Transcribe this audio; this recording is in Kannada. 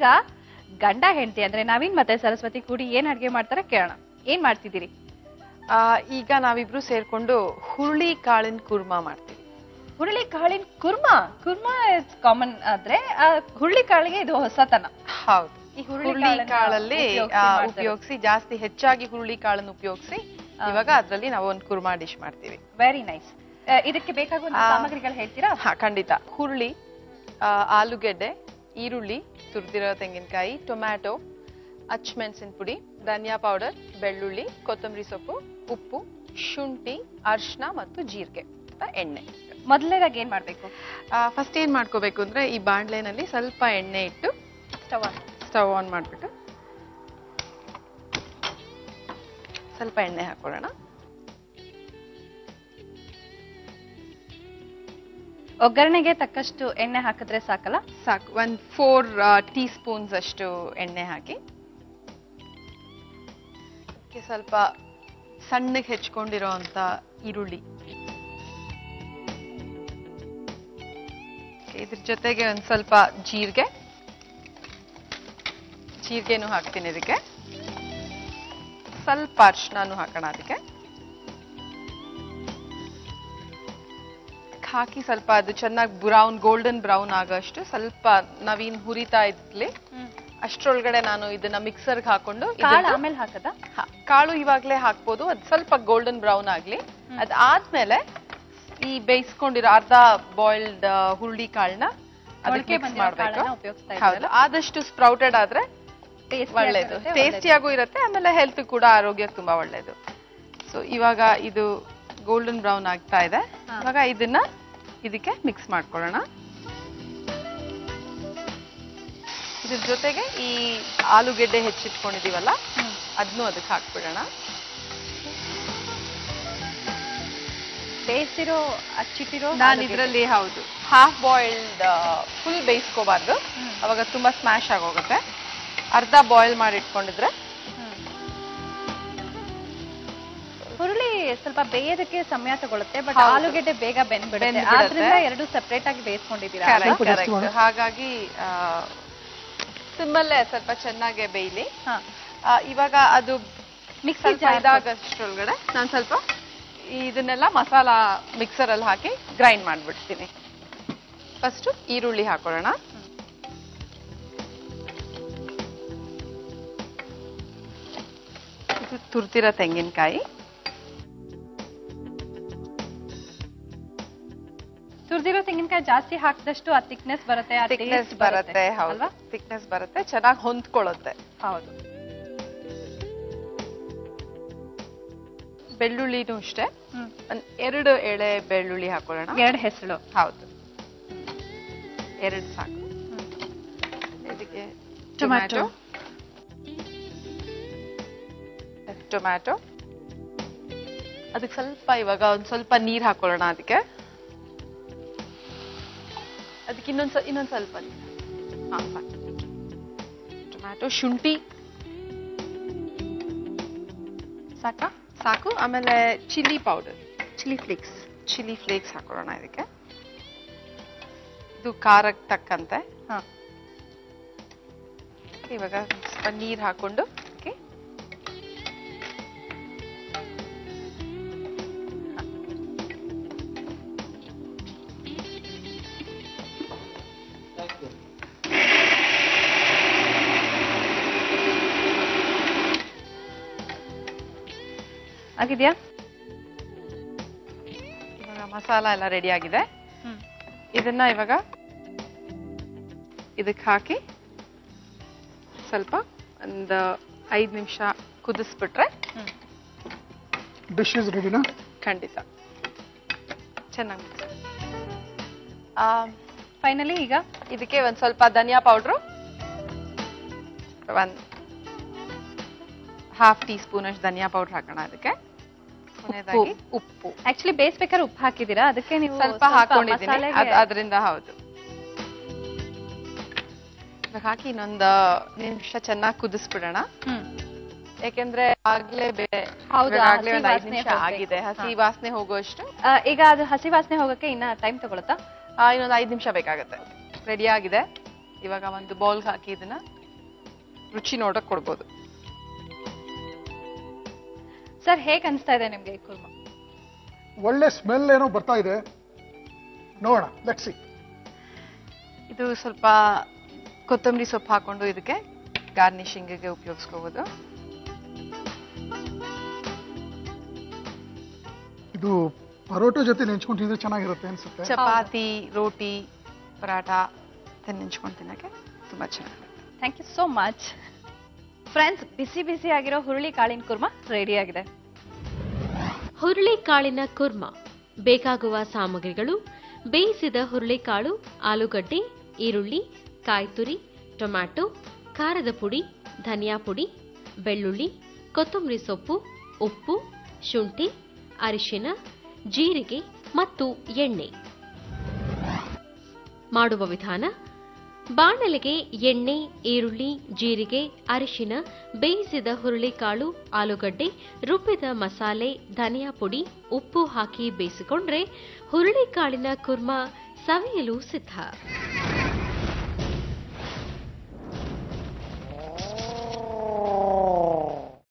ಈಗ ಗಂಡ ಹೆಂಡತಿ ಅಂದ್ರೆ ನವೀನ್ ಮತ್ತೆ ಸರಸ್ವತಿ ಕೂಡಿ ಏನ್ ಅಡ್ಗೆ ಮಾಡ್ತಾರೆ ಕೇಳೋಣ. ಏನ್ ಮಾಡ್ತಿದ್ದೀರಿ? ಈಗ ನಾವಿಬ್ರು ಸೇರ್ಕೊಂಡು ಹುರುಳಿ ಕಾಳಿನ ಕುರ್ಮಾ ಮಾಡ್ತೀವಿ. ಹುರುಳಿ ಕಾಳಿನ ಕುರ್ಮಾ? ಕುರ್ಮಾ ಇಸ್ ಕಾಮನ್ ಆದ್ರೆ ಹುರುಳಿ ಕಾಳಿಗೆ ಇದು ಹೊಸತನ. ಹೌದು, ಈ ಹುರುಳಿ ಕಾಳಲ್ಲಿ ಉಪಯೋಗಿಸಿ ಜಾಸ್ತಿ ಹೆಚ್ಚಾಗಿ ಹುರುಳಿ ಕಾಳನ್ನು ಉಪಯೋಗಿಸಿ ಇವಾಗ ಅದ್ರಲ್ಲಿ ನಾವು ಒಂದು ಕುರ್ಮಾ ಡಿಶ್ ಮಾಡ್ತೀವಿ. Very nice. ಇದಕ್ಕೆ ಬೇಕಾಗುವ ಸಾಮಗ್ರಿಗಳು ಹೇಳ್ತೀರಾ? ಹಾ, ಖಂಡಿತ. ಹುರುಳಿ, ಆಲೂಗೆಡ್ಡೆ, ಈರುಳ್ಳಿ, ತುರಿದಿರೋ ತೆಂಗಿನಕಾಯಿ, ಟೊಮ್ಯಾಟೊ, ಅಚ್ಚಮೆಣಸಿನ ಪುಡಿ, ಧನಿಯಾ ಪೌಡರ್, ಬೆಳ್ಳುಳ್ಳಿ, ಕೊತ್ತಂಬರಿ ಸೊಪ್ಪು, ಉಪ್ಪು, ಶುಂಠಿ, ಅರಿಶಿನ ಮತ್ತು ಜೀರಿಗೆ, ಎಣ್ಣೆ. ಮೊದಲನೇದಾಗಿ ಏನ್ ಮಾಡ್ಬೇಕು? ಫಸ್ಟ್ ಏನ್ ಮಾಡ್ಕೋಬೇಕು ಅಂದ್ರೆ ಈ ಬಾಣಲೆನಲ್ಲಿ ಸ್ವಲ್ಪ ಎಣ್ಣೆ ಇಟ್ಟು ಸ್ಟವ್ ಆನ್ ಮಾಡ್ಬಿಟ್ಟು ಸ್ವಲ್ಪ ಎಣ್ಣೆ ಹಾಕೊಳ್ಳೋಣ. ಒಗ್ಗರಣೆಗೆ ತಕ್ಕಷ್ಟು ಎಣ್ಣೆ ಹಾಕಿದ್ರೆ ಸಾಕಲ್ಲ? ಸಾಕು. 4 ಟೀ ಸ್ಪೂನ್ಸ್ ಅಷ್ಟು ಎಣ್ಣೆ ಹಾಕಿ ಸ್ವಲ್ಪ ಸಣ್ಣಗೆ ಹೆಚ್ಕೊಂಡಿರೋ ಅಂತ ಈರುಳ್ಳಿ, ಇದ್ರ ಜೊತೆಗೆ ಒಂದ್ ಸ್ವಲ್ಪ ಜೀರಿಗೆನೂ ಹಾಕ್ತೀನಿ. ಇದಕ್ಕೆ ಸ್ವಲ್ಪ ಅರಿಶಿನೂ ಹಾಕೋಣ. ಅದಕ್ಕೆ ಹಾಕಿ ಸ್ವಲ್ಪ ಅದು ಚೆನ್ನಾಗಿ ಗೋಲ್ಡನ್ ಬ್ರೌನ್ ಆಗೋಷ್ಟು ಸ್ವಲ್ಪ ನವೀನ್ ಹುರಿತಾ ಇದ್ಲಿ. ಅಷ್ಟ್ರೊಳಗಡೆ ನಾನು ಇದನ್ನ ಮಿಕ್ಸರ್ಗೆ ಹಾಕೊಂಡು ಆಮೇಲೆ ಹಾಕದ ಕಾಳು ಇವಾಗ್ಲೇ ಹಾಕ್ಬೋದು. ಅದು ಸ್ವಲ್ಪ ಗೋಲ್ಡನ್ ಬ್ರೌನ್ ಆಗ್ಲಿ. ಅದಾದ್ಮೇಲೆ ಈ ಬೇಯಿಸ್ಕೊಂಡಿರೋ ಅರ್ಧ ಬಾಯ್ಲ್ಡ್ ಹುರುಳಿ ಕಾಳನ್ನ ಅದಕ್ಕೆ ಮಾಡ್ಬೇಕು. ಹೌದು, ಆದಷ್ಟು ಸ್ಪ್ರೌಟೆಡ್ ಆದ್ರೆ ಒಳ್ಳೇದು, ಟೇಸ್ಟಿಯಾಗೂ ಇರುತ್ತೆ, ಆಮೇಲೆ ಹೆಲ್ತ್ ಕೂಡ ಆರೋಗ್ಯಕ್ಕೆ ತುಂಬಾ ಒಳ್ಳೇದು. ಸೊ ಇವಾಗ ಇದು ಗೋಲ್ಡನ್ ಬ್ರೌನ್ ಆಗ್ತಾ ಇದೆ. ಇವಾಗ ಇದನ್ನ ಇದಕ್ಕೆ ಮಿಕ್ಸ್ ಮಾಡ್ಕೊಳ್ಳೋಣ. ಇದ್ರ ಜೊತೆಗೆ ಈ ಆಲೂಗೆಡ್ಡೆ ಹೆಚ್ಚಿಟ್ಕೊಂಡಿದೀವಲ್ಲ ಅದನ್ನು ಅದಕ್ಕೆ ಹಾಕ್ಬಿಡೋಣ. ಬೇಯಿಸಿರೋ ಅಚ್ಚಿಟ್ಟಿರೋ ನಾನು ಇದರಲ್ಲಿ ಹೌದು ಹಾಫ್ ಬಾಯ್ಲ್ಡ್, ಫುಲ್ ಬೇಯಿಸ್ಕೋಬಾರ್ದು, ಅವಾಗ ತುಂಬಾ ಸ್ಮ್ಯಾಶ್ ಆಗೋಗುತ್ತೆ. ಅರ್ಧ ಬಾಯ್ಲ್ ಮಾಡಿ ಇಟ್ಕೊಂಡಿದ್ರೆ ಹುರುಳಿ ಸ್ವಲ್ಪ ಬೇಯೋದಕ್ಕೆ ಸಮಯ ತಗೊಳುತ್ತೆ, ಬಟ್ ಆಲೂಗೆಡ್ಡೆ ಬೇಗ ಬೆಂದ್ಬಿಡುತ್ತೆ. ಆದ್ರಿಂದ ಎರಡು ಸೆಪರೇಟ್ ಆಗಿ ಬೇಯಿಸ್ಕೊಂಡಿದ್ದೀರಾ. ಹಾಗಾಗಿ ಸಿಮ್ಮಲ್ಲೇ ಸ್ವಲ್ಪ ಚೆನ್ನಾಗಿ ಬೇಯಲಿ. ಇವಾಗ ಅದು ಮಿಕ್ಸಿ ಇದಾಗಷ್ಟರೊಳಗಡೆ ನಾನು ಸ್ವಲ್ಪ ಇದನ್ನೆಲ್ಲ ಮಸಾಲ ಮಿಕ್ಸರ್ ಅಲ್ಲಿ ಹಾಕಿ ಗ್ರೈಂಡ್ ಮಾಡ್ಬಿಡ್ತೀನಿ. ಫಸ್ಟ್ ಈರುಳ್ಳಿ ಹಾಕೊಳ್ಳೋಣ. ಇದು ತುರ್ತಿರೋ ತೆಂಗಿನಕಾಯಿ, ತುರ್ದಿರೋ ತೆಂಗಿನಕಾಯಿ ಜಾಸ್ತಿ ಹಾಕಿದಷ್ಟು ಆ ಥಿಕ್ನೆಸ್ ಬರುತ್ತೆ, ಬರುತ್ತೆ. ಹೌದು, ಥಿಕ್ನೆಸ್ ಬರುತ್ತೆ, ಚೆನ್ನಾಗಿ ಹೊಂದ್ಕೊಳ್ಳುತ್ತೆ. ಹೌದು. ಬೆಳ್ಳುಳ್ಳಿನೂ ಅಷ್ಟೇ, 2 ಎಳೆ ಬೆಳ್ಳುಳ್ಳಿ ಹಾಕೊಳ್ಳೋಣ. 2 ಹೆಸರು. ಹೌದು, 2 ಸಾಕು. ಇದಕ್ಕೆ ಟೊಮ್ಯಾಟೊ ಅದಕ್ಕೆ ಸ್ವಲ್ಪ ಇವಾಗ ಒಂದ್ ಸ್ವಲ್ಪ ನೀರ್ ಹಾಕೊಳ್ಳೋಣ. ಅದಕ್ಕೆ ಇನ್ನೊಂದ್ ಸ್ವಲ್ಪ ಟೊಮ್ಯಾಟೊ, ಶುಂಠಿ ಸಾಕು. ಆಮೇಲೆ ಚಿಲ್ಲಿ ಪೌಡರ್, ಚಿಲ್ಲಿ ಫ್ಲೇಕ್ಸ್ ಹಾಕೊಳ್ಳೋಣ. ಇದಕ್ಕೆ ಇದು ಖಾರಕ್ಕೆ ತಕ್ಕಂತೆ. ಇವಾಗ ಸ್ವಲ್ಪ ನೀರ್ ಹಾಕೊಂಡು ಆಗಿದ್ಯಾ? ಇವಾಗ ಮಸಾಲ ಎಲ್ಲ ರೆಡಿ ಆಗಿದೆ. ಇದನ್ನ ಇವಾಗ ಇದಕ್ಕೆ ಹಾಕಿ ಸ್ವಲ್ಪ ಒಂದು 5 ನಿಮಿಷ ಕುದಿಸ್ಬಿಟ್ರೆ ಡಿಶ್ ಇಸ್ ರೆಡಿನಾ? ಖಂಡಿತ. ಚೆನ್ನಾಗಿ ಫೈನಲಿ ಈಗ ಇದಕ್ಕೆ ಒಂದ್ ಸ್ವಲ್ಪ ಧನಿಯಾ ಪೌಡ್ರು, 1/2 ಟೀ ಸ್ಪೂನ್ ಅಷ್ಟು ಧನಿಯಾ ಪೌಡರ್ ಹಾಕೋಣ. ಅದಕ್ಕೆ ಉಪ್ಪು. ಆಕ್ಚುಲಿ ಬೇಯಿಸ್ಬೇಕಾದ್ರೆ ಉಪ್ಪು ಹಾಕಿದೀರಾ? ಅದಕ್ಕೆ ನೀವು ಸ್ವಲ್ಪ ಹಾಕೊಂಡಿದ್ದೀನಿ, ಅದರಿಂದ. ಹೌದು, ಹಾಕಿ ಇನ್ನೊಂದು ನಿಮಿಷ ಚೆನ್ನಾಗಿ ಕುದಿಸ್ಬಿಡೋಣ. ಯಾಕೆಂದ್ರೆ ಆಗ್ಲೇ ಒಂದು 5 ನಿಮಿಷ ಆಗಿದೆ, ಹಸಿ ವಾಸನೆ ಹೋಗುವಷ್ಟು. ಈಗ ಅದು ಹಸಿ ವಾಸನೆ ಹೋಗಕ್ಕೆ ಇನ್ನ ಟೈಮ್ ತಗೊಳುತ್ತಾ? ಇನ್ನೊಂದು 5 ನಿಮಿಷ ಬೇಕಾಗುತ್ತೆ. ರೆಡಿ ಆಗಿದೆ. ಇವಾಗ ಒಂದು ಬೌಲ್ಗೆ ಹಾಕಿ ಇದನ್ನ ರುಚಿ ನೋಡಕ್ ಕೊಡ್ಬೋದು. ಸರ್ ಹೇಗ್ ಅನ್ಸ್ತಾ ಇದೆ ನಿಮ್ಗೆ ಈ ಕುರ್ಮಾ? ಒಳ್ಳೆ ಸ್ಮೆಲ್ ಏನೋ ಬರ್ತಾ ಇದೆ, ನೋಡೋಣ, ಲೆಟ್ಸ್ ಸಿ. ಇದು ಸ್ವಲ್ಪ ಕೊತ್ತಂಬರಿ ಸೊಪ್ಪು ಹಾಕೊಂಡು ಇದಕ್ಕೆ ಗಾರ್ನಿಶಿಂಗ್ಗೆ ಉಪಯೋಗಿಸ್ಕೋಬಹುದು. ಇದು ಪರೋಟೋ ಜೊತೆ ನೆಂಚ್ಕೊಂಡು ತಿಂದ್ರೆ ಚೆನ್ನಾಗಿರುತ್ತೆ ಅನ್ಸುತ್ತೆ. ಚಪಾತಿ, ರೋಟಿ, ಪರಾಟ ನೆಂಚ್ಕೊಂಡು ತಿನ್ನಕ್ಕೆ ತುಂಬಾ ಚೆನ್ನಾಗಿರುತ್ತೆ. Thank you so much friends. ಬಿಸಿ ಬಿಸಿ ಆಗಿರೋ ಹುರುಳಿ ಕಾಳಿನ ಕುರ್ಮಾ ರೆಡಿ ಆಗಿದೆ. ಹುರುಳಿ ಕಾಳಿನ ಕುರ್ಮಾ ಬೇಕಾಗುವ ಸಾಮಗ್ರಿಗಳು: ಬೇಯಿಸಿದ ಹುರುಳಿಕಾಳು, ಆಲೂಗಡ್ಡೆ, ಈರುಳ್ಳಿ, ಕಾಯಿ ತುರಿ, ಟೊಮ್ಯಾಟೊ, ಖಾರದ ಪುಡಿ, ಧನಿಯಾ ಪುಡಿ, ಬೆಳ್ಳುಳ್ಳಿ, ಕೊತ್ತಂಬರಿ ಸೊಪ್ಪು, ಉಪ್ಪು, ಶುಂಠಿ, ಅರಿಶಿನ, ಜೀರಿಗೆ ಮತ್ತು ಎಣ್ಣೆ. ಮಾಡುವ ವಿಧಾನ: ಬಾಣಲೆಗೆ ಎಣ್ಣೆ, ಈರುಳ್ಳಿ, ಜೀರಿಗೆ, ಅರಿಶಿನ, ಬೇಯಿಸಿದ ಹುರುಳಿಕಾಳು, ಆಲೂಗಡ್ಡೆ, ರುಬ್ಬಿದ ಮಸಾಲೆ, ಧನಿಯಾ ಪುಡಿ, ಉಪ್ಪು ಹಾಕಿ ಬೇಯಿಸಿಕೊಂಡ್ರೆ ಹುರುಳಿಕಾಳಿನ ಕುರ್ಮಾ ಸವಿಯಲು ಸಿದ್ಧ.